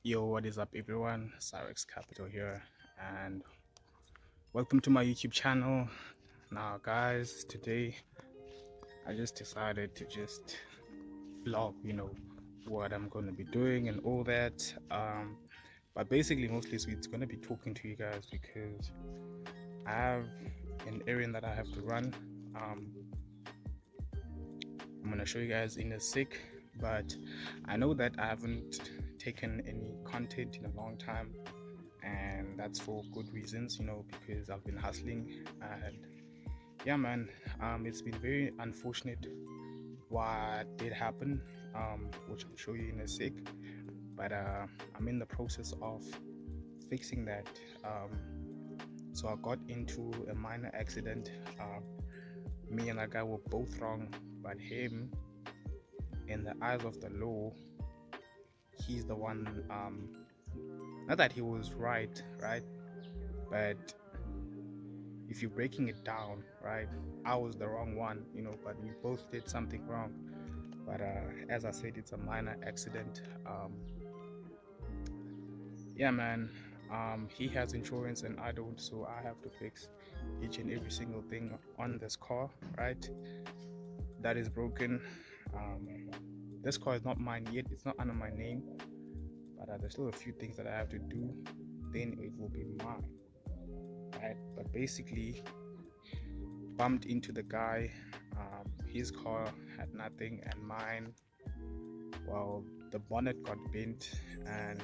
Yo, what is up, everyone? Cyrex Capital here, and welcome to my YouTube channel. Now, guys, today I just decided to just vlog, what I'm going to be doing and all that. But basically, mostly, so it's going to be talking to you guys because I have an errand that I have to run. Um, I'm going to show you guys in a sec, but I know that I haven't taken any content in a long time, and that's for good reasons, because I've been hustling. And yeah, man, it's been very unfortunate what did happen, which I'll show you in a sec. But I'm in the process of fixing that. So I got into a minor accident. Me and that guy were both wrong, but him, in the eyes of the law, he's the one. Not that he was right, but if you're breaking it down, right, I was the wrong one, but we both did something wrong. But as I said, it's a minor accident. Yeah, man. He has insurance and I don't, so I have to fix each and every single thing on this car, right? That is broken. This car is not mine yet, it's not under my name, but there's still a few things that I have to do, then it will be mine, right? But basically, bumped into the guy. His car had nothing, and mine, well, the bonnet got bent and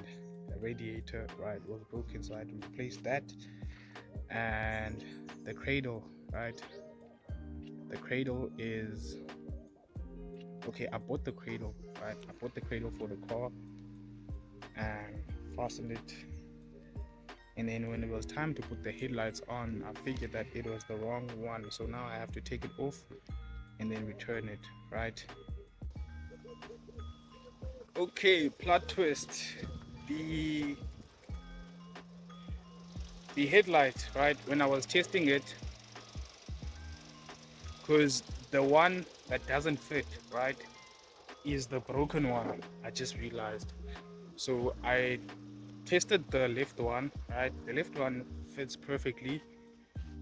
the radiator, right, was broken, so I had to replace that. And the cradle, right? The cradle is okay. I bought the cradle, right? I bought the cradle for the car and fastened it. And then when it was time to put the headlights on, I figured that it was the wrong one. So now I have to take it off and then return it, right? Okay, plot twist. The the headlight, right? When I was testing it, because the one that doesn't fit, right, is the broken one. I just realized. So I tested the left one, right? The left one fits perfectly,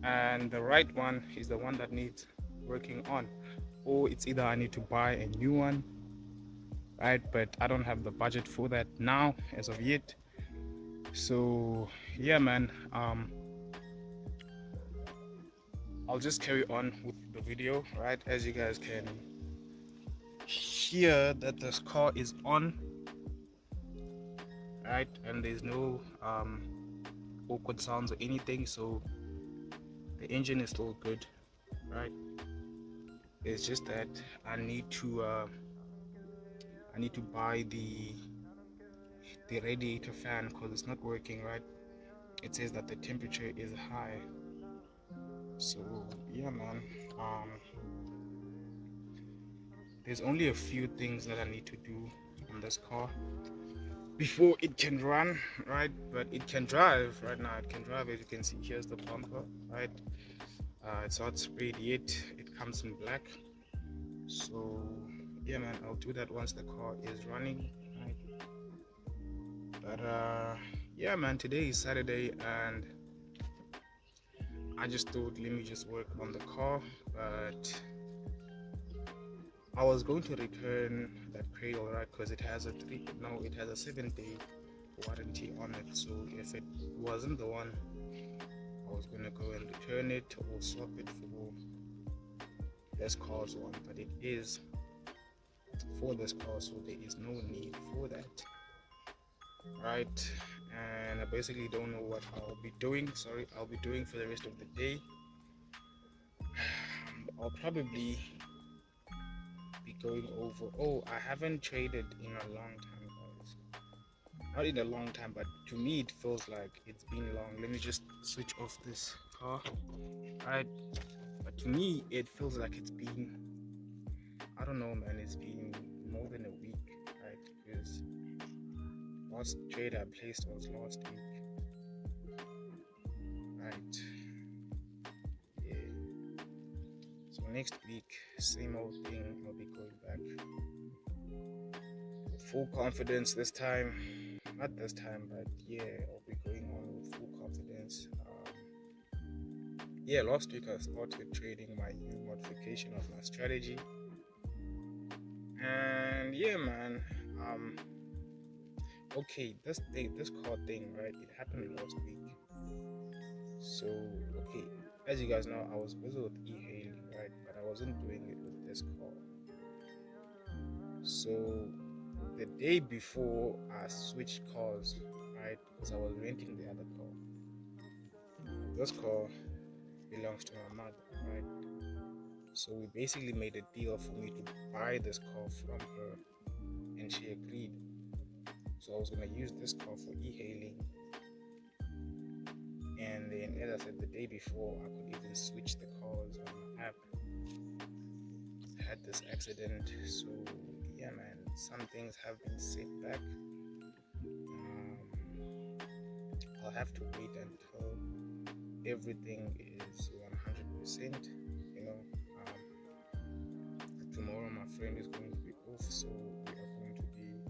and the right one is the one that needs working on. Or it's either I need to buy a new one, right? But I don't have the budget for that now as of yet. So yeah, man. I'll just carry on with the video, right? As you guys can hear that this car is on, right? And there's no awkward sounds or anything, so the engine is still good, right? It's just that I need to buy the radiator fan because it's not working, right? It says that the temperature is high. So yeah, man. Um, there's only a few things that I need to do on this car before it can run, right? But it can drive right now. It can drive. As you can see, here's the bumper, right? It's not sprayed yet. It comes in black. So yeah, man, I'll do that once the car is running, right? But yeah, man, today is Saturday and I just thought let me just work on the car. But I was going to return that cradle, right? Because it has a 7-day warranty on it. So if it wasn't the one, I was gonna go and return it or swap it for this car's one. But it is for this car, so there is no need for that, right? And I basically don't know what I'll be doing. I'll be doing for the rest of the day. I'll probably be going over. Oh, I haven't traded in a long time, guys. Not in a long time, but to me it feels like it's been long. Let me just switch off this car, right? But to me it feels like it's been, I don't know, man, it's been more than a week, right? Because last trade I placed was last week, right? Yeah. So next week, same old thing. I'll be going back with full confidence this time. not this time, but yeah, I'll be going on with full confidence. Yeah, last week I started trading my new modification of my strategy, and yeah, man. Okay, this car thing, right? It happened last week. So okay, as you guys know, I was busy with e-hailing, right? But I wasn't doing it with this car. So the day before, I switched cars, right? Because I was renting the other car. This car belongs to my mother, right? So we basically made a deal for me to buy this car from her, and she agreed. So I was gonna use this car for e-hailing, and then, as I said, the day before, I could even switch the cars on my app. I had this accident, so yeah, man, some things have been set back. I'll have to wait until everything is 100%. You know, tomorrow my friend is going to be off, so we are going to be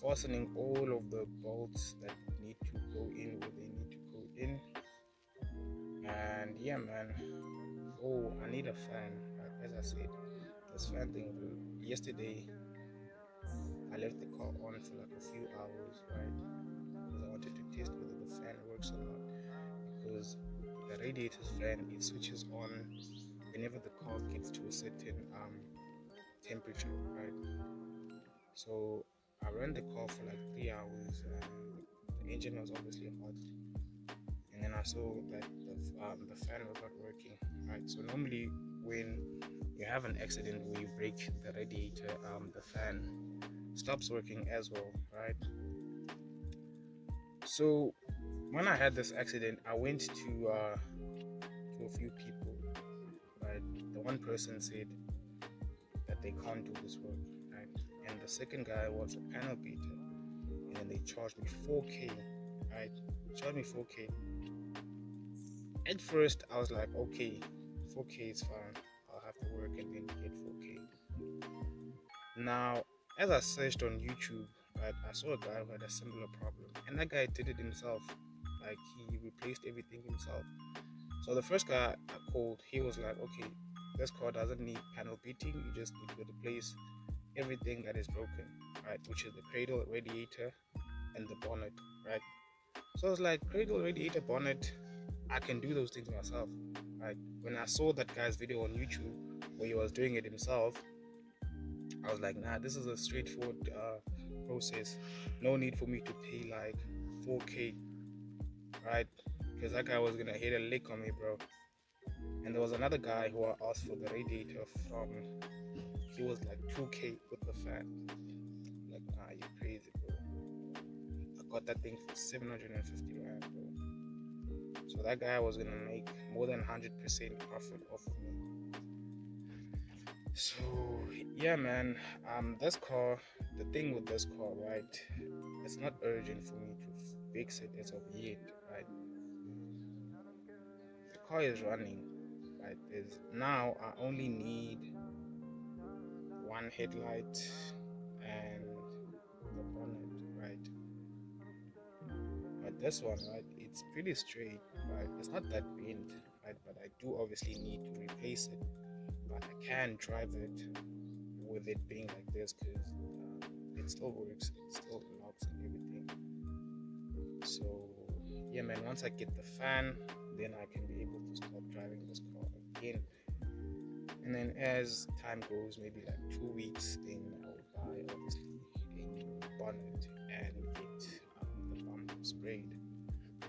fastening all of the bolts that need to go in where they need to go in. And yeah, man. Oh, I need a fan. As I said, this fan thing. Yesterday, I left the car on for like a few hours, right? Because I wanted to test whether the fan works or not. Because the radiator's fan, it switches on whenever the car gets to a certain temperature, right? So I ran the car for like 3 hours, and the engine was obviously hot. And then I saw that the fan was not working, right? So normally when you have an accident where you break the radiator, the fan stops working as well, right? So when I had this accident, I went to a few people, right? The one person said that they can't do this work, right? And the second guy was a panel beater, and then they charged me 4K, right? Charged me 4K. At first, I was like, okay, 4K is fine. I'll have to work and then get 4K. Now, as I searched on YouTube, right, I saw a guy who had a similar problem, and that guy did it himself. Like, he replaced everything himself. So the first guy I called, he was like, okay, this car doesn't need panel beating. You just need to replace everything that is broken, right? Which is the cradle, radiator, and the bonnet, right? So I was like, cradle, radiator, bonnet, I can do those things myself, right? When I saw that guy's video on YouTube where he was doing it himself, I was like, nah, this is a straightforward process. No need for me to pay like 4K, right? Because that guy was gonna hit a lick on me, bro. And there was another guy who I asked for the radiator from. He was like 2K with the fan. Like, nah, you crazy, bro. I got that thing for 750 rand, bro. So that guy was gonna make more than 100% profit off of me. So yeah, man. This car, the thing with this car, right? It's not urgent for me to fix it as of yet, right? The car is running, right? There's now I only need one headlight and the bonnet, right? But this one, right? It's pretty straight, right? It's not that bent, right? But I do obviously need to replace it. But I can drive it with it being like this because it still works, it still locks and everything. So yeah, man, once I get the fan, then I can be able to start driving this car again. And then as time goes, maybe like 2 weeks, then I will buy obviously a new bonnet and get the bumper sprayed,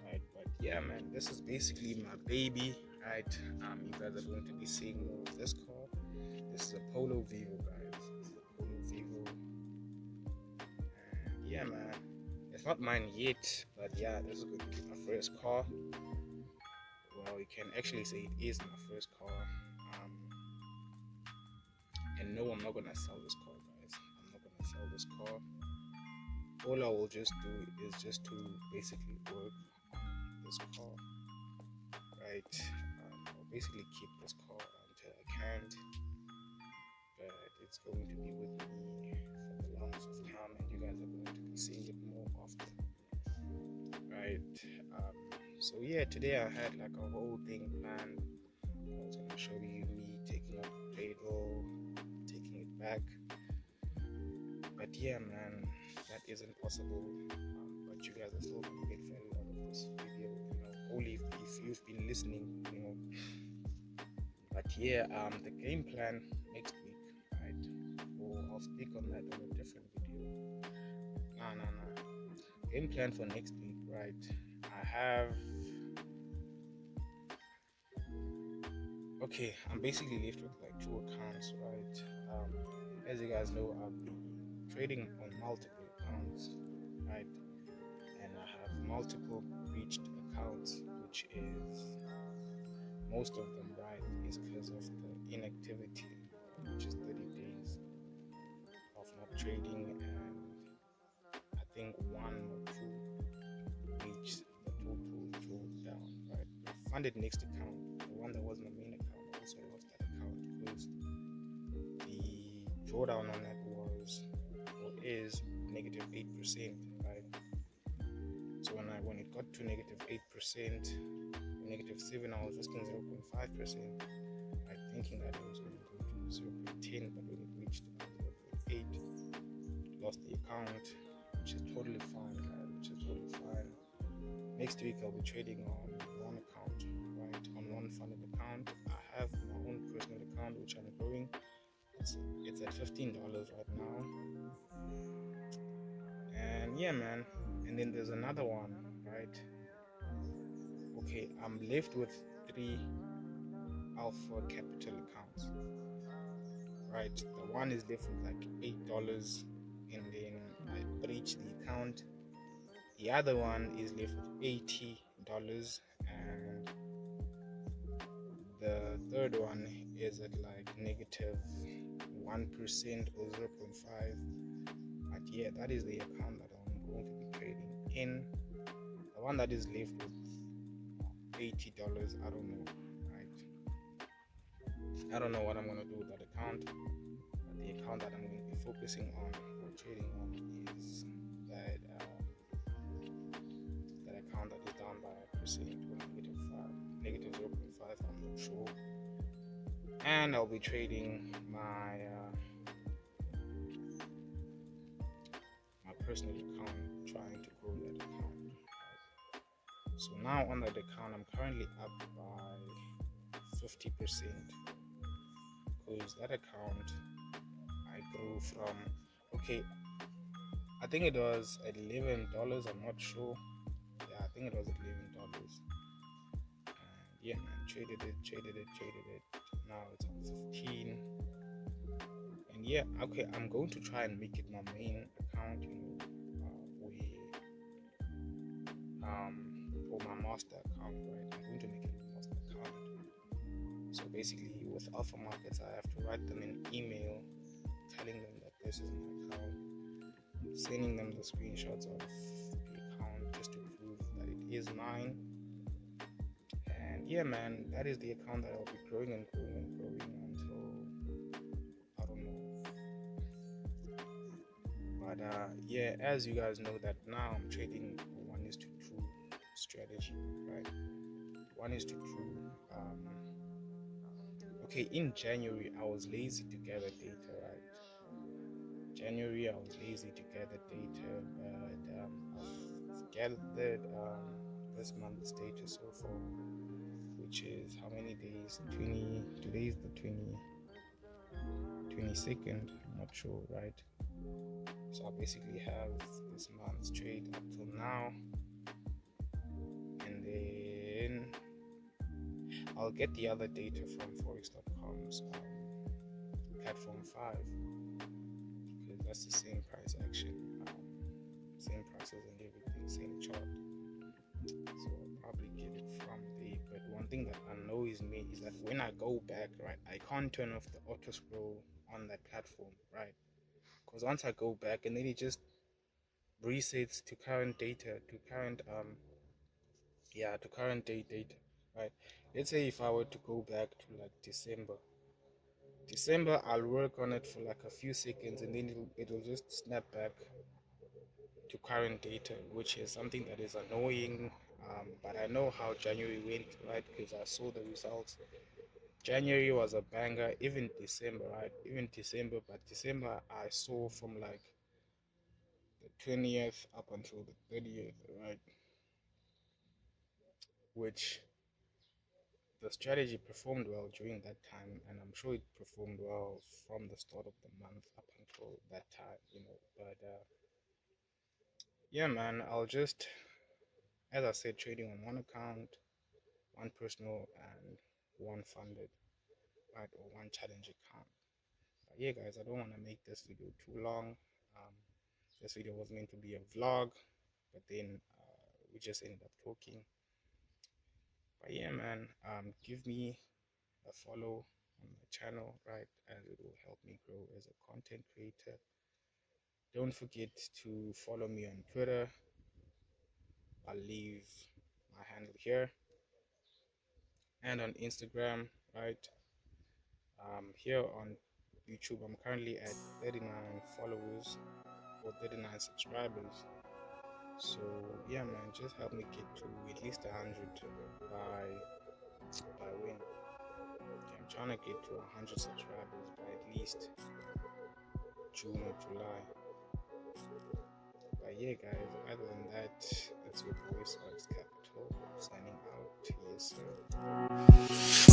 right? But yeah, man, this is basically my baby, right? You guys are going to be seeing more of this car. This is a Polo Vivo, guys. This is a Polo Vivo. And yeah, man. It's not mine yet, but yeah, this is going to be my first car. Well, you can actually say it is my first car. And no, I'm not gonna sell this car, guys. I'm not gonna sell this car. All I will just do is just to basically work on this car, right? I'll basically keep this car until I can't. But it's going to be with me for the longest of time, and you guys are going to be seeing it more often. So yeah, today I had like a whole thing planned. I was gonna show you me taking up Play-Doh, taking it back. But yeah, man, that isn't possible. But you guys are still gonna get value out of this video, only if you've been listening. But yeah, the game plan next week, right? Or I'll speak on that on a different video. No. Game plan for next week, right? I have. Okay, I'm basically left with like 2 accounts, right? As you guys know, I've been trading on multiple accounts, right? And I have multiple breached accounts, which is most of them, right, is because of the inactivity, which is 30 days of not trading, and I think 1 or 2 reached the total drawdown, right? I funded next account, the one that was my main account. I also lost that account because the drawdown on that was or is -8%, right? So when it got to -8%, -7, I was risking 0.5%, right? Thinking that it was going to go to 0.10, but when it reached 0.8, lost the account, which is totally fine, guys. Which is totally fine. Next week I'll be trading on one account, right? On one funded account. I have my own personal account which I'm growing. It's at $15 right now. And yeah, man. And then there's another one, right? Okay, I'm left with 3 Alpha Capital accounts. Right, the one is left with like $8, and then I breached the account. The other one is left with $80, and the third one is at like -1% or 0.5. But yeah, that is the account that I'm going to be trading in. The one that is left with $80, I don't know, right? I don't know what I'm going to do with that account. But the account that I'm going to be focusing on or trading on is that account that is down by a percent or -0.5, I'm not sure. And I'll be trading my personal account, trying to grow that account. So now on that account, I'm currently up by 50%, because that account I grew from, okay, I think it was at $11. I'm not sure. Yeah, I think it was at $11. And yeah, man, traded it. Now it's at 15. And yeah, okay, I'm going to try and make it my main account, or my master account, right? I'm going to make it my master account. So basically, with Alpha Markets, I have to write them an email telling them that this is my account, sending them the screenshots of the account just to prove that it is mine. And yeah, man, that is the account that I'll be growing until I don't know. But yeah, as you guys know that now I'm trading 1:2 strategy, right? 1:2. Okay, in January I was lazy to gather data, right? January I was lazy to gather data, but I've gathered this month's data so far, which is how many days? Today is the 22nd, I'm not sure, right? So I basically have this month's trade up till now, and then I'll get the other data from forex.com's platform 5, because that's the same price action, same prices and everything, same chart. So I'll probably get it from there. But one thing that annoys me is that when I go back, right, I can't turn off the auto scroll on that platform, right? Because once I go back, and then it just resets to current data, to current date data, right? Let's say if I were to go back to like December, I'll work on it for like a few seconds, and then it'll just snap back to current data, which is something that is annoying. But I know how January went, right? Because I saw the results. January was a banger, even December, right? Even December, but December I saw from like the 20th up until the 30th, right? Which the strategy performed well during that time, and I'm sure it performed well from the start of the month up until that time, you know. But yeah, man, I'll just, as I said, trading on one account, one personal, and one funded, right, or one challenge account. But yeah, guys, I don't want to make this video too long. Um, this video was meant to be a vlog, but then we just ended up talking. But yeah, man, give me a follow on my channel, right, as it will help me grow as a content creator. Don't forget to follow me on Twitter. I'll leave my handle here, and on Instagram, right. Here on YouTube, I'm currently at 39 followers or 39 subscribers. So yeah, man, just help me get to at least 100 by when. Okay, I'm trying to get to 100 subscribers by at least June or July. But yeah, guys, other than that, it's your boy Cyrex Capital signing out. Yes, sir.